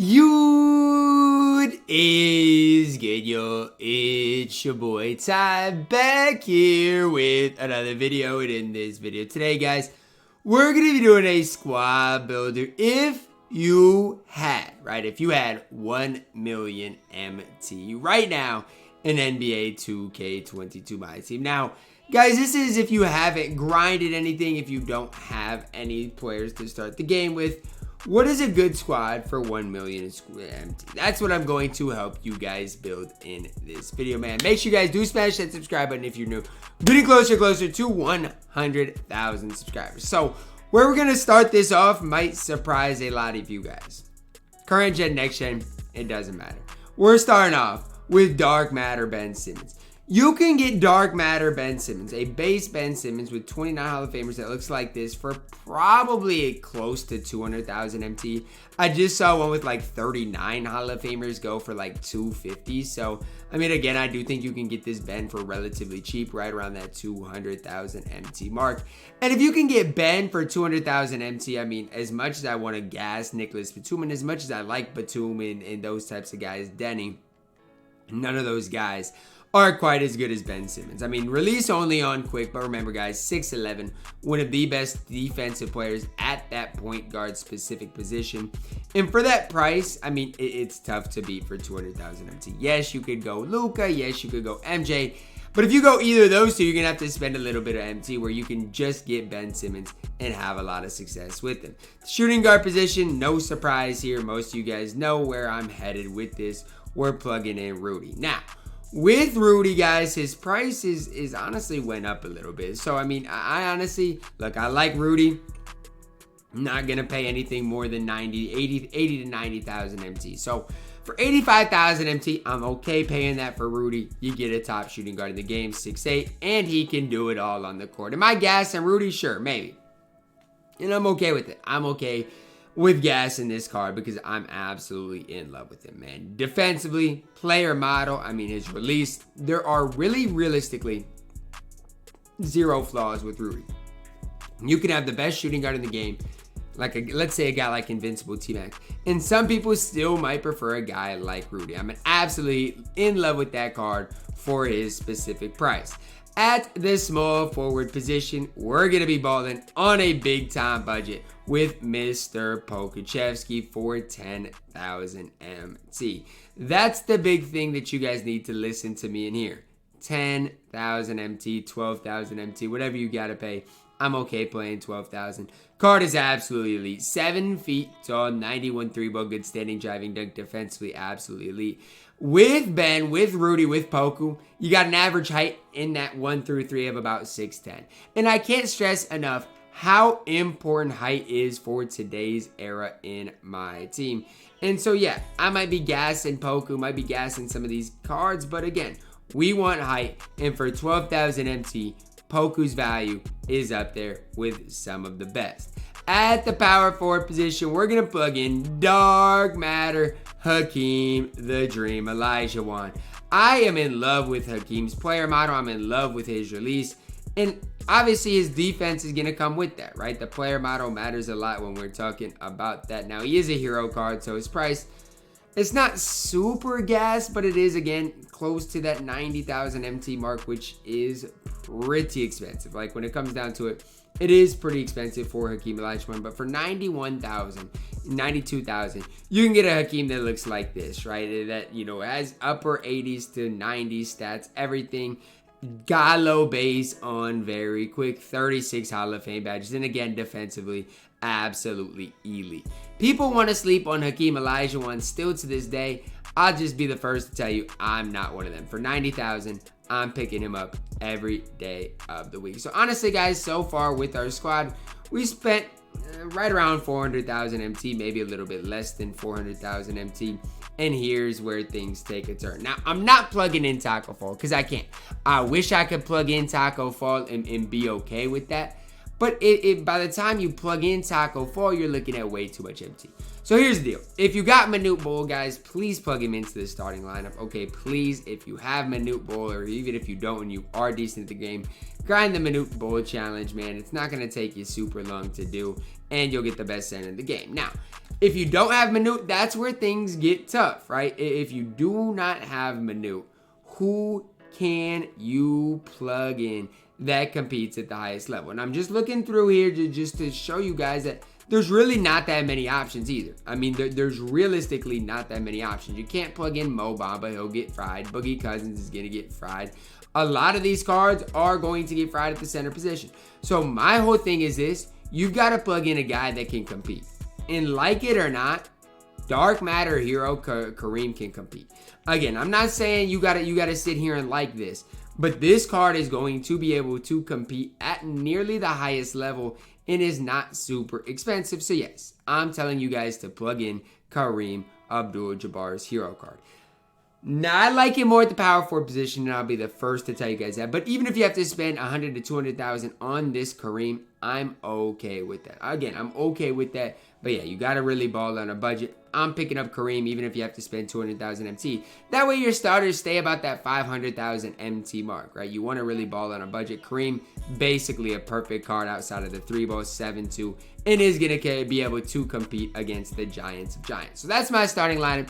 What is good, yo? It's your boy Ty back here with another video. And in this video today, guys, we're gonna be doing a squad builder. If you had 1 million MT right now in NBA 2K22 MyTEAM. Now, guys, this is if you haven't grinded anything, if you don't have any players to start the game with. What is a good squad for 1 million MT? That's what I'm going to help you guys build in this video, man. Make sure you guys do smash that subscribe button if you're new. Getting closer to 100,000 subscribers. So where we're gonna start this off might surprise a lot of you guys. Current gen, next gen, it doesn't matter. We're starting off with Dark Matter Ben Simmons. You can get Dark Matter Ben Simmons, a base Ben Simmons with 29 Hall of Famers that looks like this for probably close to 200,000 MT. I just saw one with like 39 Hall of Famers go for like 250. So, I mean, again, I do think you can get this Ben for relatively cheap, right around that 200,000 MT mark. And if you can get Ben for 200,000 MT, I mean, as much as I want to gas Nicholas Batum and as much as I like Batum and those types of guys, Denny, none of those guys are quite as good as Ben Simmons. I mean, release only on quick, but remember, guys, 6'11", one of the best defensive players at that point guard specific position. And for that price, I mean, it's tough to beat for 200,000 MT. Yes, you could go Luka. Yes, you could go MJ. But if you go either of those two, you're going to have to spend a little bit of MT where you can just get Ben Simmons and have a lot of success with him. Shooting guard position, no surprise here. Most of you guys know where I'm headed with this. We're plugging in Rudy. Now, with Rudy, guys, his price is honestly went up a little bit. So, I mean, I honestly, look, I like Rudy. I'm not going to pay anything more than 80 to 90,000 MT. So, for 85,000 MT, I'm okay paying that for Rudy. You get a top shooting guard in the game, 6'8", and he can do it all on the court. Am I gassing Rudy? Sure, maybe. And I'm okay with it. I'm okay with gas in this card because I'm absolutely in love with him, man. Defensively, player model, I mean, his release, there are really realistically zero flaws with Rudy. You can have the best shooting guard in the game, like let's say a guy like Invincible T-Mac, and some people still might prefer a guy like Rudy. I'm absolutely in love with that card for his specific price. At the small forward position, we're going to be balling on a big time budget with Mr. Pokachevsky for 10,000 MT. That's the big thing that you guys need to listen to me in here. 10,000 MT, 12,000 MT, whatever you got to pay. I'm okay playing 12,000. Card is absolutely elite. 7 feet tall, 91 3-ball, good standing, driving, dunk, defensively, absolutely elite. With Ben, with Rudy, with Poku, you got an average height in that 1 through 3 of about 6'10". And I can't stress enough how important height is for today's era in my team. And so, yeah, I might be gassing Poku, might be gassing some of these cards, but again, we want height. And for 12,000 MT, Poku's value is up there with some of the best. At the power forward position, we're going to plug in Dark Matter Hakeem the Dream Olajuwon. I am in love with Hakeem's player model. I'm in love with his release. And obviously his defense is going to come with that, right? The player model matters a lot when we're talking about that. Now, he is a hero card, so his price, it's not super gas, but it is, again, close to that 90,000 MT mark, which is pretty expensive. Like, when it comes down to it, it is pretty expensive for Hakeem Olajuwon, but for 91,000, 92,000, you can get a Hakeem that looks like this, right? That, you know, has upper 80s to 90s stats, everything. Gallo base on very quick, 36 Hall of Fame badges, and again, defensively, absolutely elite. People want to sleep on Hakeem Olajuwon still to this day. I'll just be the first to tell you I'm not one of them. For 90,000, I'm picking him up every day of the week. So honestly, guys, so far with our squad, we spent right around 400,000 MT, maybe a little bit less than 400,000 MT. And here's where things take a turn. Now, I'm not plugging in Taco Fall because I can't. I wish I could plug in Taco Fall and be okay with that. But by the time you plug in Taco Fall, you're looking at way too much MT. So here's the deal. If you got Manute Bol, guys, please plug him into the starting lineup. Okay, please, if you have Manute Bol, or even if you don't and you are decent at the game, grind the Manute Bol challenge, man. It's not going to take you super long to do, and you'll get the best center in the game. Now, if you don't have Manute, that's where things get tough, right? If you do not have Manute, who can you plug in that competes at the highest level? And I'm just looking through here just to show you guys that there's really not that many options either. I mean, there's realistically not that many options. You can't plug in Mo Bamba, he'll get fried. Boogie Cousins is going to get fried. A lot of these cards are going to get fried at the center position. So my whole thing is this: you've got to plug in a guy that can compete. And like it or not, Dark Matter Hero Kareem can compete. Again, I'm not saying you gotta sit here and like this, but this card is going to be able to compete at nearly the highest level and is not super expensive. So yes, I'm telling you guys to plug in Kareem Abdul-Jabbar's hero card. Now, I like it more at the power forward position, and I'll be the first to tell you guys that. But even if you have to spend 100 to 200,000 on this Kareem, I'm okay with that. Again, I'm okay with that. But yeah, you got to really ball on a budget. I'm picking up Kareem even if you have to spend 200,000 MT. That way your starters stay about that 500,000 MT mark, right? You want to really ball on a budget. Kareem, basically a perfect card outside of the 3-ball 7-2, and is going to be able to compete against the Giants of Giants. So that's my starting lineup.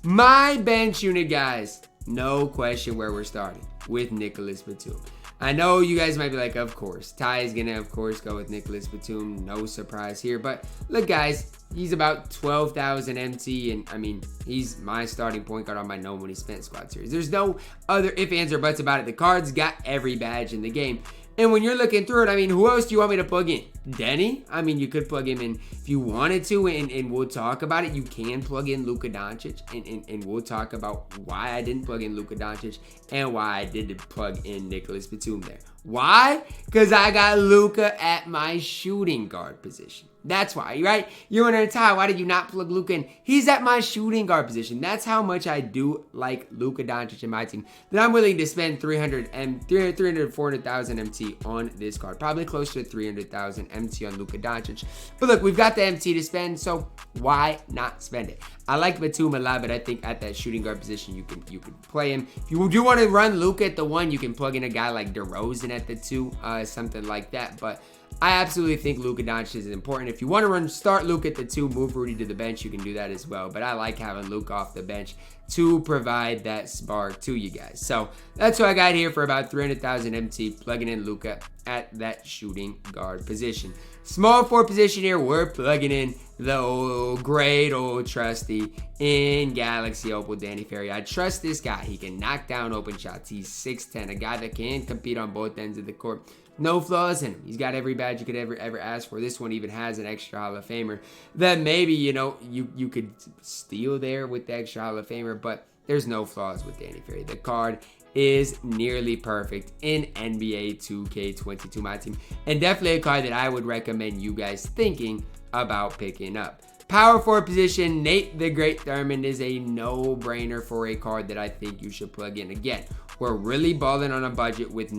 My bench unit, guys, no question where we're starting, with Nicholas Batum. I know you guys might be like, of course, Ty is going to, of course, go with Nicholas Batum. No surprise here. But look, guys, he's about 12,000 MT, and I mean, he's my starting point guard on my No Money Spent squad series. There's no other ifs, ands, or buts about it. The card's got every badge in the game. And when you're looking through it, I mean, who else do you want me to plug in? Denny? I mean, you could plug him in if you wanted to, and we'll talk about it. You can plug in Luka Doncic, and we'll talk about why I didn't plug in Luka Doncic and why I did plug in Nicholas Batum there. Why? Because I got Luka at my shooting guard position. That's why, right? You're wondering, Ty, why did you not plug Luka in? He's at my shooting guard position. That's how much I do like Luka Doncic in my team, that I'm willing to spend 400,000 MT on this card. Probably closer to 300,000 MT on Luka Doncic. But look, we've got the MT to spend, so why not spend it? I like Batum a lot, but I think at that shooting guard position, you can play him. If you do want to run Luka at the 1, you can plug in a guy like DeRozan at the 2, something like that. But I absolutely think Luka Doncic is important. If you want to start Luka at the 2, move Rudy to the bench, you can do that as well. But I like having Luka off the bench to provide that spark to you guys. So that's what I got here for about 300,000 MT, plugging in Luka at that shooting guard position. Small forward position here, we're plugging in the great old trusty in Galaxy Opal, Danny Ferry. I trust this guy. He can knock down open shots. He's 6'10", a guy that can compete on both ends of the court. No flaws in him. He's got every badge you could ever ask for. This one even has an extra Hall of Famer that maybe, you could steal there with the extra Hall of Famer, but there's no flaws with Danny Ferry. The card is nearly perfect in NBA 2K22 MyTEAM, and definitely a card that I would recommend you guys thinking about picking up. Power forward position, Nate the Great Thurman is a no-brainer for a card that I think you should plug in. Again, we're really balling on a budget with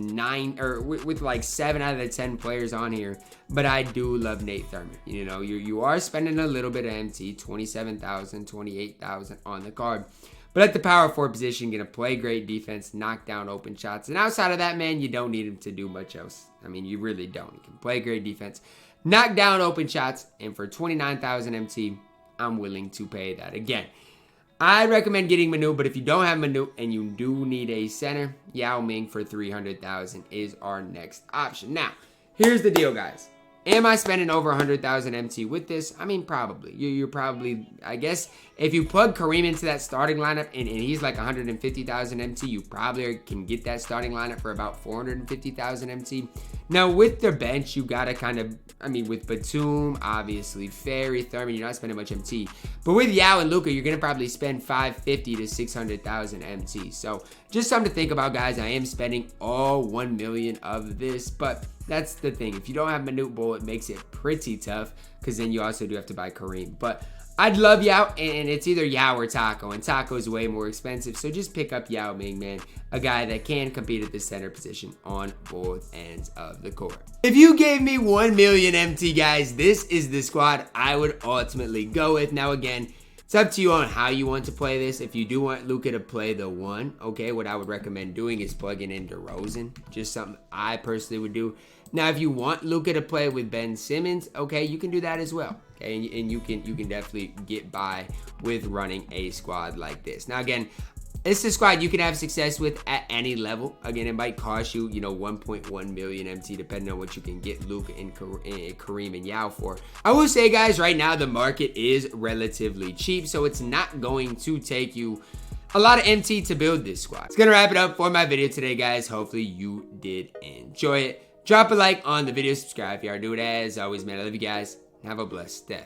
like 7 out of the 10 players on here, but I do love Nate Thurman. You are spending a little bit of MT, 27,000, 28,000 on the card. But at the power forward position, going to play great defense, knock down open shots. And outside of that, man, you don't need him to do much else. I mean, you really don't. He can play great defense, knock down open shots, and for 29,000 MT, I'm willing to pay that. Again, I recommend getting Manute, but if you don't have Manute and you do need a center, Yao Ming for 300,000 is our next option. Now, here's the deal, guys. Am I spending over 100,000 MT with this? I mean, probably. You're probably, I guess, if you plug Kareem into that starting lineup and he's like 150,000 MT, you probably can get that starting lineup for about 450,000 MT. Now, with the bench, you got to kind of, with Batum, obviously, Ferry, Thurman, you're not spending much MT. But with Yao and Luka, you're going to probably spend 550 to 600,000 MT. So, just something to think about, guys. I am spending all 1 million of this, but that's the thing. If you don't have Manute Bol, it makes it pretty tough because then you also do have to buy Kareem. But I'd love Yao, and it's either Yao or Taco, and Taco is way more expensive, so just pick up Yao Ming, man. A guy that can compete at the center position on both ends of the court. If you gave me 1 million MT, guys, this is the squad I would ultimately go with. Now, again, it's up to you on how you want to play this. If you do want Luka to play the 1, okay, what I would recommend doing is plugging in DeRozan. Just something I personally would do. Now, if you want Luka to play with Ben Simmons, okay, you can do that as well. Okay, and you can definitely get by with running a squad like this. Now, again, it's a squad you can have success with at any level. Again, it might cost you, 1.1 million MT, depending on what you can get Luka and Kareem and Yao for. I will say, guys, right now the market is relatively cheap, so it's not going to take you a lot of MT to build this squad. It's gonna wrap it up for my video today, guys. Hopefully you did enjoy it. Drop a like on the video, subscribe if you are new. As always, man, I love you guys. Have a blessed day.